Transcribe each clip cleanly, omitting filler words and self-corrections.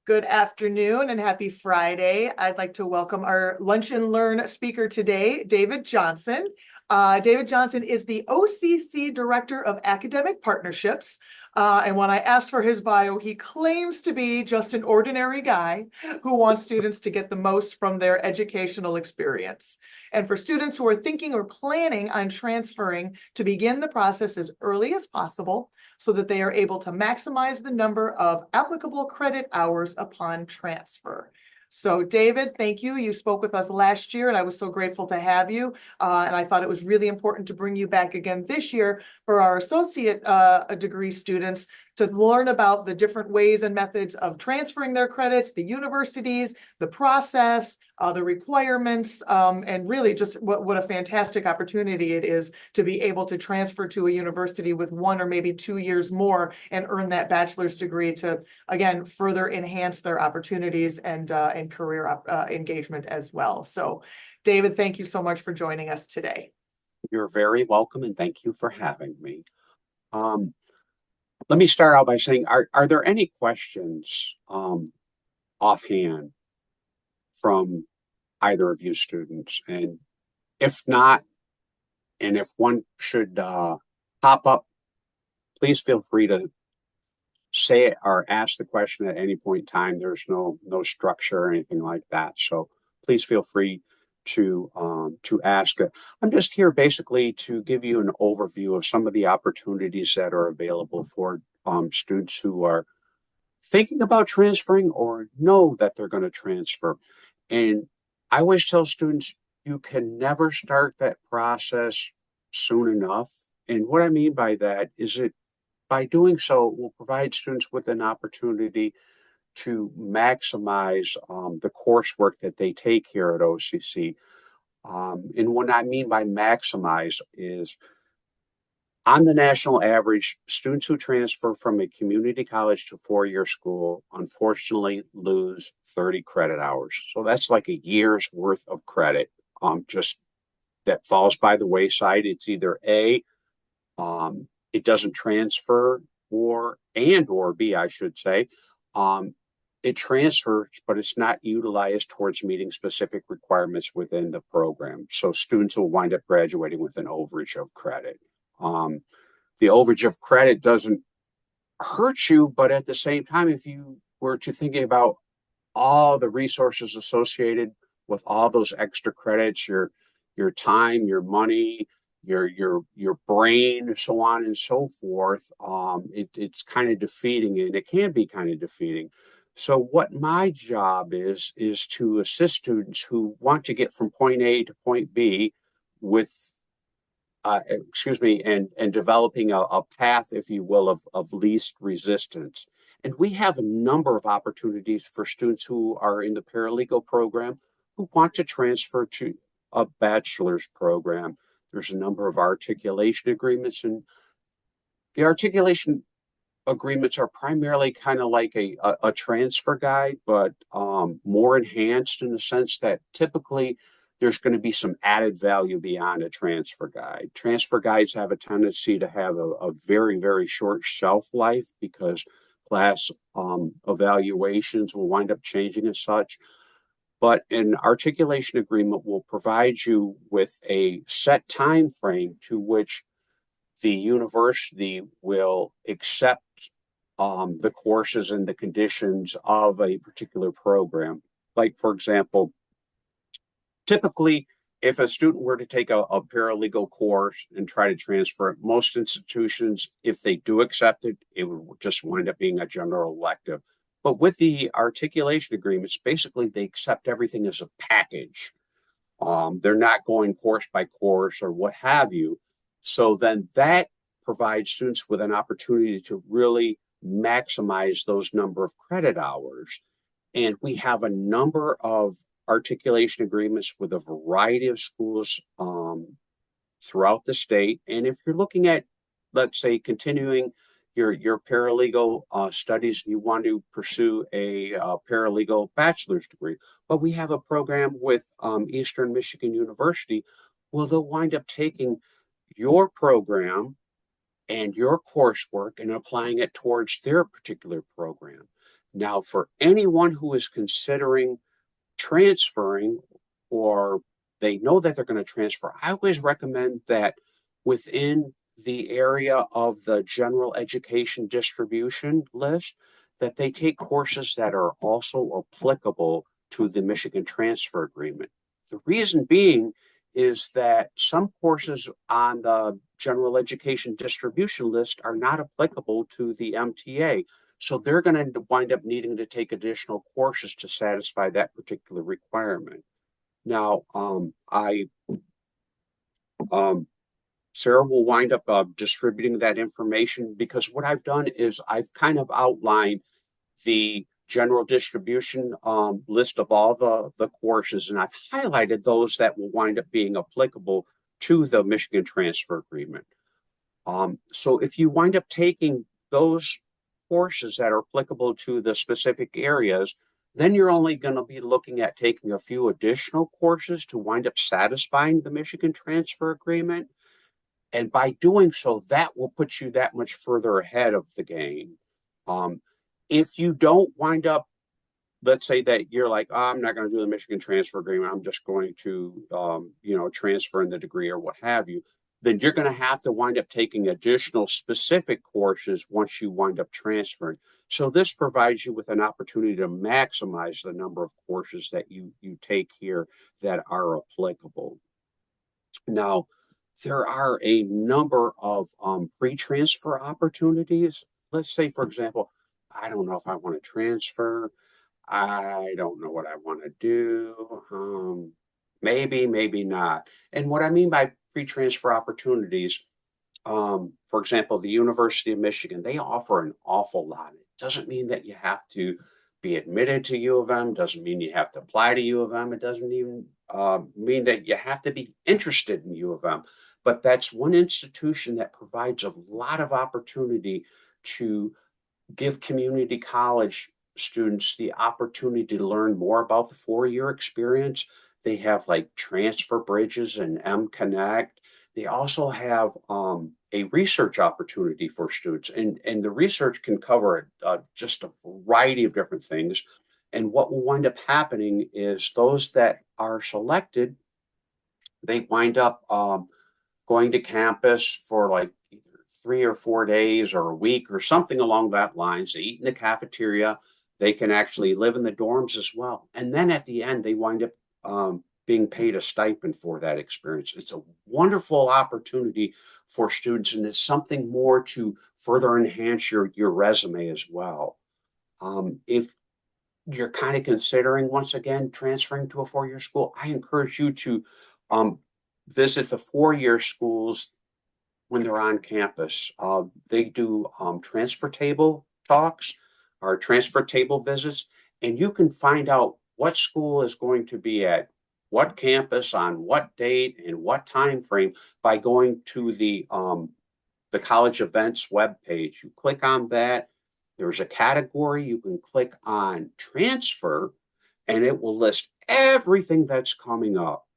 Good afternoon and happy Friday. I'd like to welcome our Lunch and Learn speaker today, David Johnson. David Johnson is the OCC Director of Academic Partnerships. And when I asked for his bio, he claims to be just an ordinary guy who wants students to get the most from their educational experience. And for students who are thinking or planning on transferring, to begin the process as early as possible so that they are able to maximize the number of applicable credit hours upon transfer. So David, thank you. You spoke with us last year and I was so grateful to have you. And I thought it was really important to bring you back again this year for our associate degree students to learn about the different ways and methods of transferring their credits, the universities, the process, the requirements, and really just what a fantastic opportunity it is to be able to transfer to a university with 1 or maybe 2 years more and earn that bachelor's degree to, again, further enhance their opportunities and career engagement as well. So David, thank you so much for joining us today. You're very welcome, and thank you for having me. Let me start out by saying, are there any questions offhand from either of you students? And if not, and if one should pop up, please feel free to say it or ask the question at any point in time. There's no structure or anything like that. So please feel free to ask it. I'm just here basically to give you an overview of some of the opportunities that are available for students who are thinking about transferring or know that they're going to transfer. And I always tell students, you can never start that process soon enough. And what I mean by that is that by doing so, it will provide students with an opportunity to maximize the coursework that they take here at OCC. And what I mean by maximize is, on the national average, students who transfer from a community college to four-year school unfortunately lose 30 credit hours. So that's like a year's worth of credit just that falls by the wayside. It's either A, it doesn't transfer, or B, I should say, it transfers, but it's not utilized towards meeting specific requirements within the program. So students will wind up graduating with an overage of credit. The overage of credit doesn't hurt you, but at the same time, if you were to thinking about all the resources associated with all those extra credits, your time, your money, your brain, so on and so forth, it's kind of defeating, and it can be kind of defeating. So what my job is to assist students who want to get from point A to point B with and developing a path, if you will, of least resistance. And we have a number of opportunities for students who are in the paralegal program who want to transfer to a bachelor's program. There's a number of articulation agreements, and the articulation agreements are primarily kind of like a transfer guide, but more enhanced in the sense that typically there's going to be some added value beyond a transfer guide. Transfer guides have a tendency to have a very, very short shelf life because class evaluations will wind up changing and such. But an articulation agreement will provide you with a set time frame to which the university will accept the courses and the conditions of a particular program. Like, for example, typically, if a student were to take a paralegal course and try to transfer it, most institutions, if they do accept it, it would just wind up being a general elective. But with the articulation agreements, basically they accept everything as a package. They're not going course by course or what have you. So then that provides students with an opportunity to really maximize those number of credit hours. And we have a number of articulation agreements with a variety of schools throughout the state. And if you're looking at, let's say, continuing your paralegal studies, and you want to pursue a paralegal bachelor's degree, but we have a program with Eastern Michigan University, well, they'll wind up taking your program and your coursework and applying it towards their particular program. Now, for anyone who is considering transferring or they know that they're going to transfer, I always recommend that within the area of the general education distribution list, that they take courses that are also applicable to the Michigan Transfer Agreement. The reason being is that some courses on the general education distribution list are not applicable to the MTA. So they're going to wind up needing to take additional courses to satisfy that particular requirement. Now, um, Sarah will wind up distributing that information because what I've done is I've kind of outlined the general distribution list of all the courses, and I've highlighted those that will wind up being applicable to the Michigan Transfer Agreement. So if you wind up taking those courses that are applicable to the specific areas, then you're only going to be looking at taking a few additional courses to wind up satisfying the Michigan Transfer Agreement. And by doing so, that will put you that much further ahead of the game. Um, if you don't wind up, let's say that you're like, oh, I'm not going to do the Michigan Transfer Agreement. I'm just going to, transfer in the degree or what have you. Then you're going to have to wind up taking additional specific courses once you wind up transferring. So this provides you with an opportunity to maximize the number of courses that you take here that are applicable. Now, there are a number of pre-transfer opportunities. Let's say, for example, I don't know if I want to transfer. I don't know what I want to do. Maybe, maybe not. And what I mean by pre-transfer opportunities, for example, the University of Michigan, they offer an awful lot. It doesn't mean that you have to be admitted to U of M, doesn't mean you have to apply to U of M. It doesn't even mean that you have to be interested in U of M. But that's one institution that provides a lot of opportunity to give community college students the opportunity to learn more about the 4 year experience. They have like transfer bridges and M Connect. They also have a research opportunity for students, and the research can cover just a variety of different things. And what will wind up happening is those that are selected, they wind up going to campus for like either 3 or 4 days or a week or something along that lines. They eat in the cafeteria. They can actually live in the dorms as well. And then at the end, they wind up being paid a stipend for that experience. It's a wonderful opportunity for students, and it's something more to further enhance your resume as well. If you're kind of considering, once again, transferring to a 4 year school, I encourage you to um, visit the 4 year schools when they're on campus. They do transfer table talks or transfer table visits, and you can find out what school is going to be at what campus on what date and what time frame by going to the college events webpage. You click on that. There's a category you can click on transfer, and it will list everything that's coming up.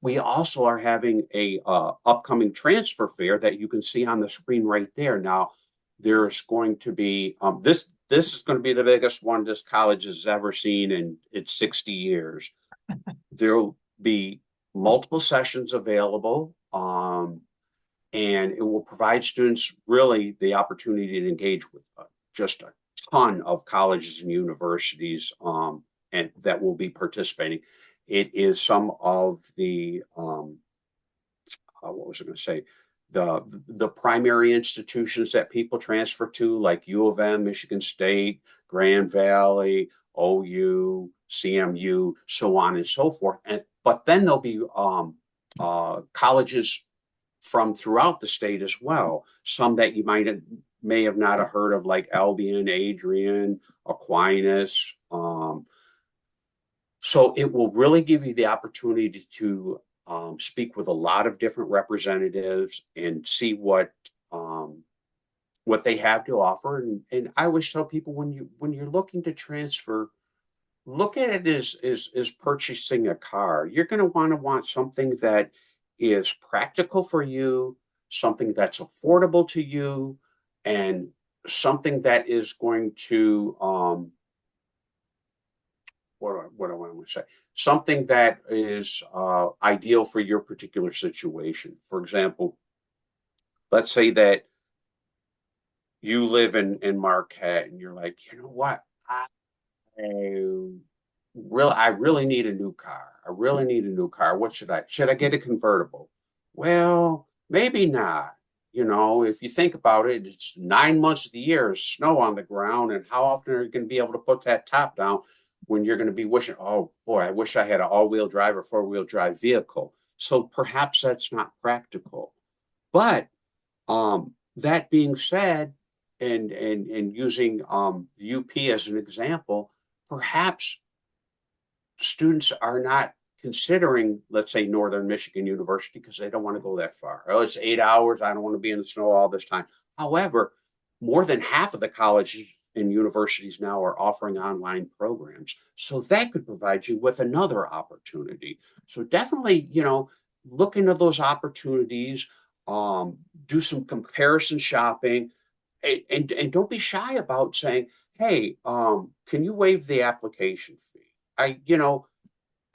We also are having a upcoming transfer fair that you can see on the screen right there. Now, there's going to be this is going to be the biggest one this college has ever seen in its 60 years. There'll be multiple sessions available, and it will provide students really the opportunity to engage with just a ton of colleges and universities, and that will be participating. It is some of the what was I going to say? The primary institutions that people transfer to, like U of M, Michigan State, Grand Valley, OU, CMU, so on and so forth. And but then there'll be colleges from throughout the state as well. Some that you may have not heard of, like Albion, Adrian, Aquinas. So it will really give you the opportunity to speak with a lot of different representatives and see what they have to offer. And I always tell people, when you're looking to transfer, look at it as purchasing a car. You're going to want something that is practical for you, something that's affordable to you, and something that is going to what do I want to say? Something that is ideal for your particular situation. For example, let's say that you live in Marquette and you're like, you know what? I really need a new car. I really need a new car. What should I? Should I get a convertible? Well, maybe not. You know, if you think about it, it's 9 months of the year, snow on the ground, and how often are you going to be able to put that top down when you're going to be wishing, oh boy, I wish I had an all-wheel drive or four-wheel drive vehicle. So perhaps that's not practical. But that being said, and using the UP as an example, perhaps students are not considering, let's say, Northern Michigan University because they don't want to go that far. Oh, it's 8 hours. I don't want to be in the snow all this time. However, more than half of the colleges and universities now are offering online programs. So that could provide you with another opportunity. So definitely, look into those opportunities, do some comparison shopping, and don't be shy about saying, hey, can you waive the application fee?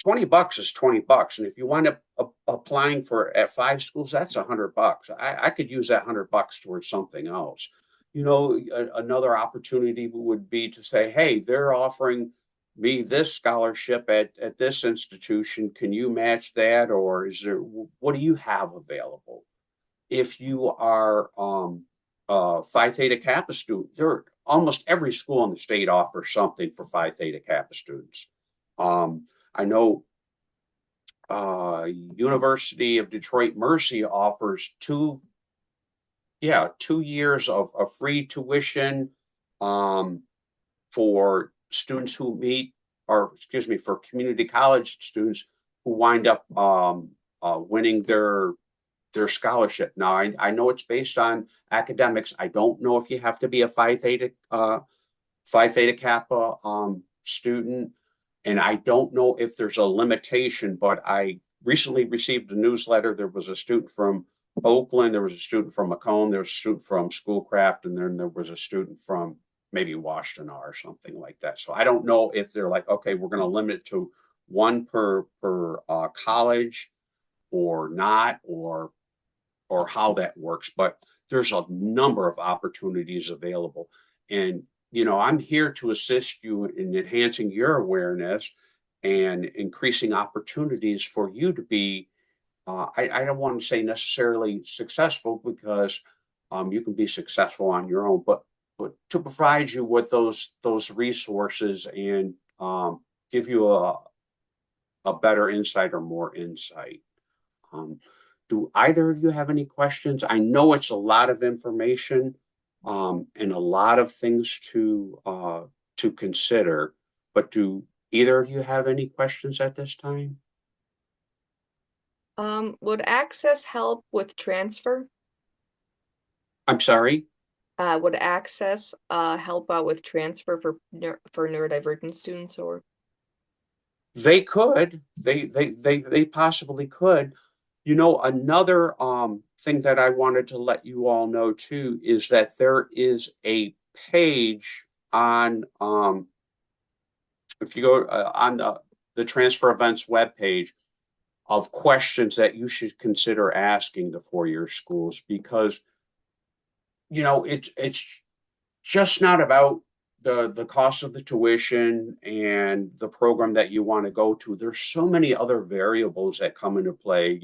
20 bucks is 20 bucks. And if you wind up applying for at 5 schools, that's $100. I could use that $100 towards something else. Another opportunity would be to say, hey, they're offering me this scholarship at this institution. Can you match that? Or what do you have available? If you are Phi Theta Kappa student, almost every school in the state offers something for Phi Theta Kappa students. I know University of Detroit Mercy offers 2 years of free tuition um, for students who meet, or excuse me, for community college students who wind up winning their scholarship. Now, I know it's based on academics. I don't know if you have to be a Phi Theta Kappa student, and I don't know if there's a limitation, but I recently received a newsletter. There was a student from Oakland, there was a student from Macomb, there was a student from Schoolcraft, and then there was a student from maybe Washtenaw or something like that. So I don't know if they're like, okay, we're going to limit it to one per college or not, or how that works, but there's a number of opportunities available. And, I'm here to assist you in enhancing your awareness and increasing opportunities for you to be, I don't want to say necessarily successful because you can be successful on your own, but to provide you with those resources and give you a better insight or more insight. Um, do either of you have any questions? I know it's a lot of information and a lot of things to consider, but do either of you have any questions at this time? Would access help with transfer? I'm sorry. Would access help out with transfer for neurodivergent students or? They could. They possibly could. Another thing that I wanted to let you all know too is that there is a page on if you go on the transfer events webpage of questions that you should consider asking the four-year schools, because it's just not about the cost of the tuition and the program that you want to go to. There's so many other variables that come into play.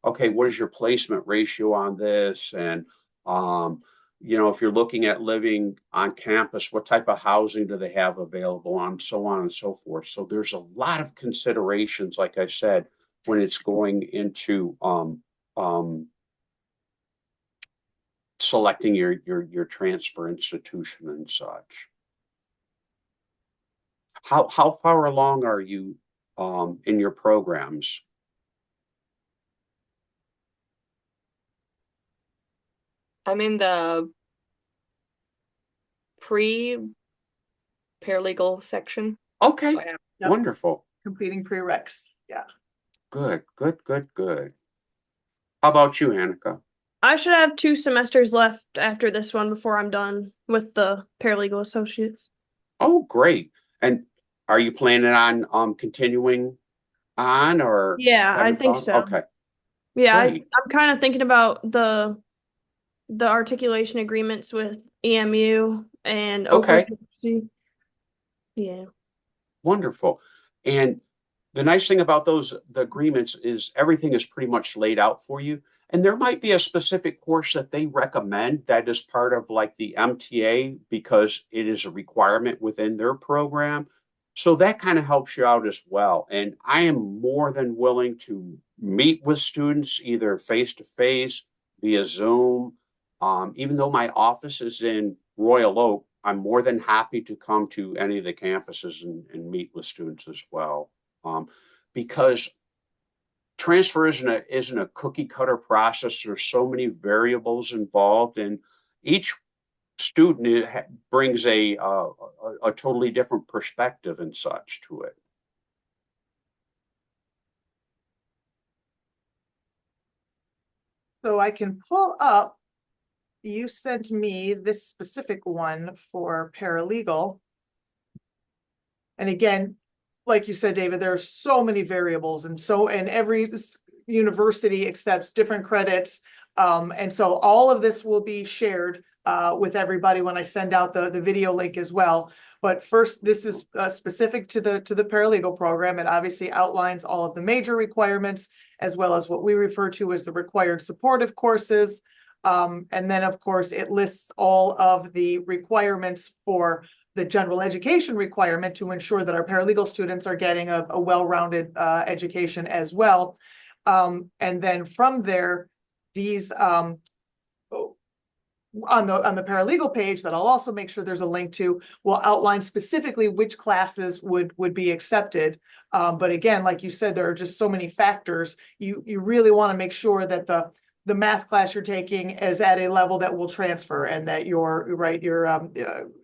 Okay, what is your placement ratio on this? And if you're looking at living on campus, what type of housing do they have available, on so on and so forth. So there's a lot of considerations, like I said, when it's going into selecting your transfer institution and such. How far along are you in your programs? I'm in the pre-paralegal section. So Okay, I have, Yep, wonderful. completing prereqs. Yeah. Good, good, good, good. How about you, Annika? I should have 2 semesters left after this one before I'm done with the paralegal associates. Oh, great. And are you planning on continuing on or Yeah, I haven't think thought? so. Okay, Yeah, great. I'm kind of thinking about the articulation agreements with EMU and Oakland Okay, University. Yeah. wonderful. And the nice thing about the agreements is everything is pretty much laid out for you. And there might be a specific course that they recommend that is part of like the MTA because it is a requirement within their program. So that kind of helps you out as well. And I am more than willing to meet with students either face to face, via Zoom. Even though my office is in Royal Oak, I'm more than happy to come to any of the campuses and meet with students as well. Because transfer isn't a cookie cutter process. There's so many variables involved, and each student brings a totally different perspective and such to it. So I can pull up, you sent me this specific one for paralegal. And again, like you said, David, there are so many variables and every university accepts different credits. And so all of this will be shared with everybody when I send out the video link as well. But first, this is specific to the paralegal program. It obviously outlines all of the major requirements as well as what we refer to as the required supportive courses. And then, of course, it lists all of the requirements for the general education requirement to ensure that our paralegal students are getting a well-rounded education as well. And then from there, these on the paralegal page that I'll also make sure there's a link to will outline specifically which classes would be accepted. But again, like you said, there are just so many factors. You really want to make sure that the math class you're taking is at a level that will transfer, and that your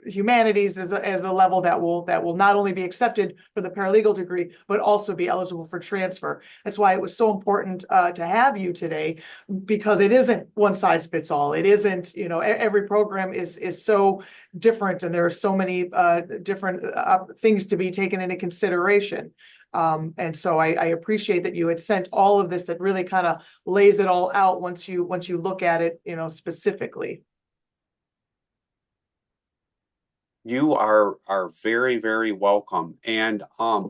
humanities is a level that will not only be accepted for the paralegal degree, but also be eligible for transfer. That's why it was so important to have you today, because it isn't one size fits all. It isn't, every program is so different, and there are so many different things to be taken into consideration. And so I appreciate that you had sent all of this that really kind of lays it all out once you look at it, specifically. You are very, very welcome. And I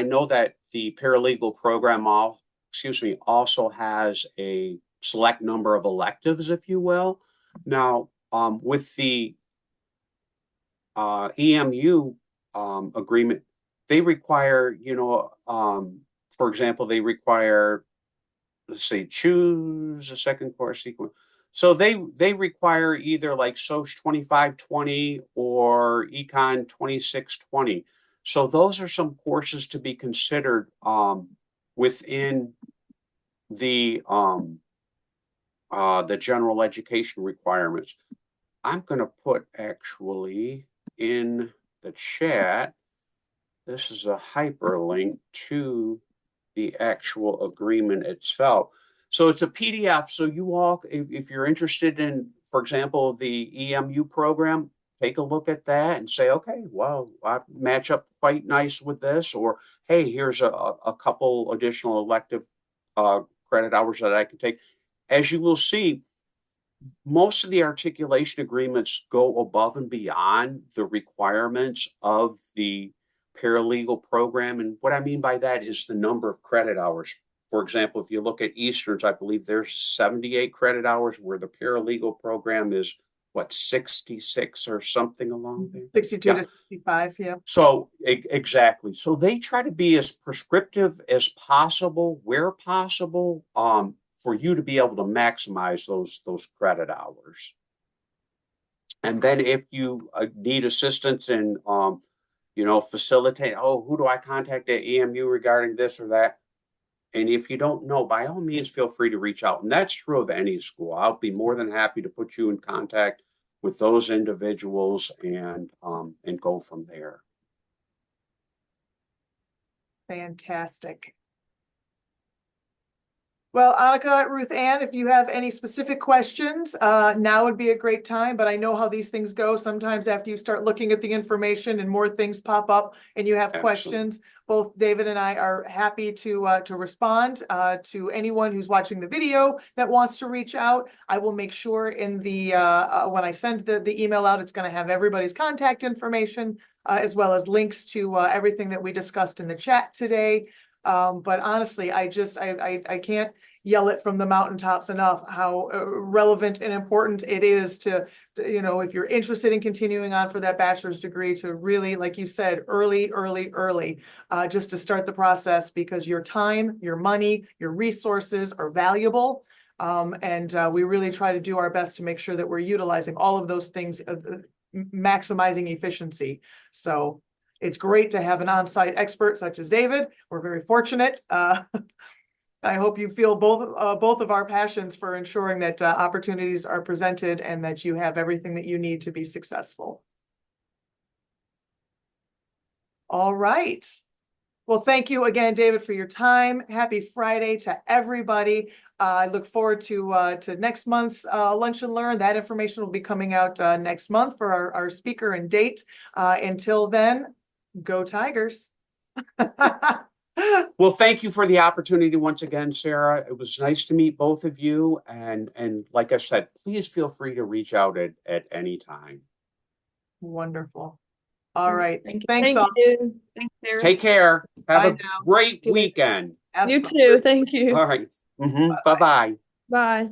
know that the paralegal program also has a select number of electives, if you will. Now, with the EMU agreement, they require, for example, they require, let's say, choose a second course sequence. So they require either like Soc 2520 or Econ 2620. So those are some courses to be considered within the general education requirements. I'm going to put actually in the chat. This is a hyperlink to the actual agreement itself. So it's a PDF. So you all, if you're interested in, for example, the EMU program, take a look at that and say, okay, well, I match up quite nice with this, or hey, here's a couple additional elective credit hours that I can take. As you will see, most of the articulation agreements go above and beyond the requirements of the paralegal program. And what I mean by that is the number of credit hours. For example, if you look at Eastern's, I believe there's 78 credit hours, where the paralegal program is what, 66 or something along there? 62 to 65, yeah. So exactly. So they try to be as prescriptive as possible, where possible, for you to be able to maximize those credit hours. And then if you need assistance in, facilitate, who do I contact at EMU regarding this or that? And if you don't know, by all means, feel free to reach out. And that's true of any school. I'll be more than happy to put you in contact with those individuals and go from there. Fantastic. Well, Annika, Ruth Ann, if you have any specific questions, now would be a great time, but I know how these things go. Sometimes after you start looking at the information and more things pop up and you have Absolutely. questions, both David and I are happy to respond to anyone who's watching the video that wants to reach out. I will make sure in the when I send the email out, it's going to have everybody's contact information as well as links to everything that we discussed in the chat today. But honestly, I can't yell it from the mountaintops enough how relevant and important it is to, if you're interested in continuing on for that bachelor's degree, to really, like you said, early, just to start the process, because your time, your money, your resources are valuable. And we really try to do our best to make sure that we're utilizing all of those things, maximizing efficiency. So it's great to have an on-site expert such as David. We're very fortunate. I hope you feel both of our passions for ensuring that opportunities are presented and that you have everything that you need to be successful. All right. Well, thank you again, David, for your time. Happy Friday to everybody. I look forward to next month's Lunch and Learn. That information will be coming out next month for our speaker and date. Until then, go Tigers. Well, thank you for the opportunity once again, Sarah. It was nice to meet both of you. And like I said, please feel free to reach out at any time. Wonderful. All right. Thank you. Thanks Thank all. you. Thanks, Sarah. Take care. Have Bye a now. great See you later. weekend. You Absolutely. too. Thank you. All right. Bye-bye. Bye.